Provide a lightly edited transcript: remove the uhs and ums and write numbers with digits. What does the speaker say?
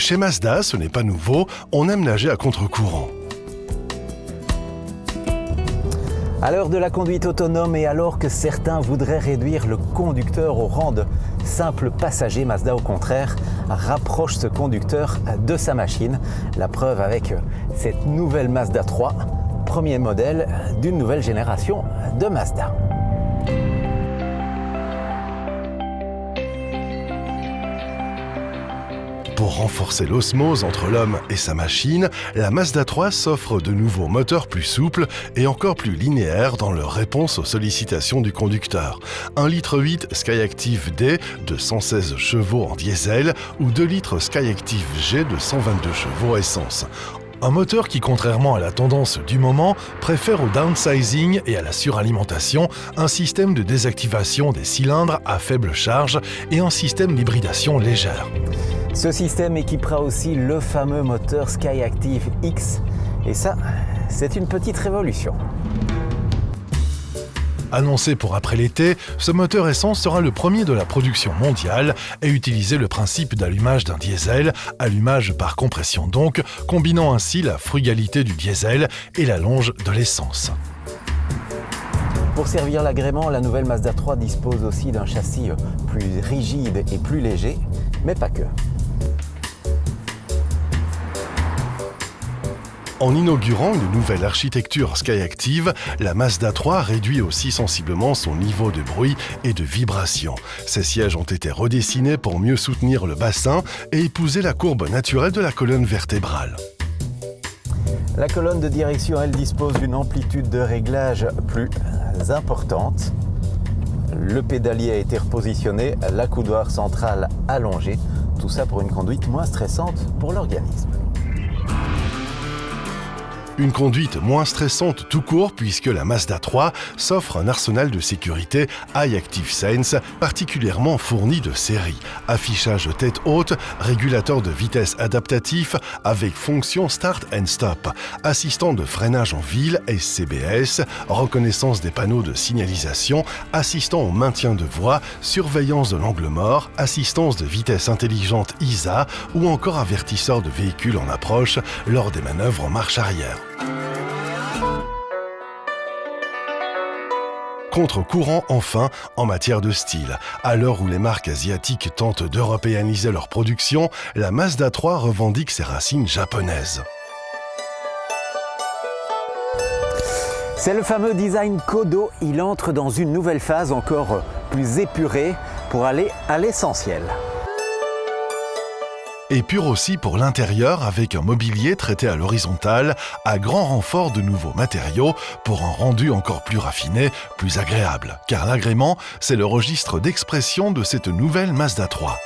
Chez Mazda, ce n'est pas nouveau, on aime nager à contre-courant. À l'heure de la conduite autonome et alors que certains voudraient réduire le conducteur au rang de simple passager, Mazda au contraire rapproche ce conducteur de sa machine. La preuve avec cette nouvelle Mazda 3, premier modèle d'une nouvelle génération de Mazda. Pour renforcer l'osmose entre l'homme et sa machine, la Mazda 3 s'offre de nouveaux moteurs plus souples et encore plus linéaires dans leur réponse aux sollicitations du conducteur. 1,8 litre Skyactiv D de 116 chevaux en diesel ou 2 litres Skyactiv G de 122 chevaux essence. Un moteur qui, contrairement à la tendance du moment, préfère au downsizing et à la suralimentation un système de désactivation des cylindres à faible charge et un système d'hybridation légère. Ce système équipera aussi le fameux moteur Skyactiv X, et ça, c'est une petite révolution. Annoncé pour après l'été, ce moteur essence sera le premier de la production mondiale et utiliser le principe d'allumage d'un diesel, allumage par compression donc, combinant ainsi la frugalité du diesel et la longe de l'essence. Pour servir l'agrément, la nouvelle Mazda 3 dispose aussi d'un châssis plus rigide et plus léger, mais pas que. En inaugurant une nouvelle architecture Skyactiv, la Mazda 3 réduit aussi sensiblement son niveau de bruit et de vibration. Ses sièges ont été redessinés pour mieux soutenir le bassin et épouser la courbe naturelle de la colonne vertébrale. La colonne de direction, elle dispose d'une amplitude de réglage plus importante. Le pédalier a été repositionné, l'accoudoir central allongé. Tout ça pour une conduite moins stressante pour l'organisme. Une conduite moins stressante tout court puisque la Mazda 3 s'offre un arsenal de sécurité iActive-Sense particulièrement fourni de série. Affichage tête haute, régulateur de vitesse adaptatif avec fonction Start and Stop, assistant de freinage en ville SCBS, reconnaissance des panneaux de signalisation, assistant au maintien de voie, surveillance de l'angle mort, assistance de vitesse intelligente ISA ou encore avertisseur de véhicules en approche lors des manœuvres en marche arrière. Contre-courant enfin en matière de style. À l'heure où les marques asiatiques tentent d'européaniser leur production, la Mazda 3 revendique ses racines japonaises. C'est le fameux design Kodo, il entre dans une nouvelle phase encore plus épurée pour aller à l'essentiel. Et pur aussi pour l'intérieur avec un mobilier traité à l'horizontale à grand renfort de nouveaux matériaux pour un rendu encore plus raffiné, plus agréable. Car l'agrément, c'est le registre d'expression de cette nouvelle Mazda 3.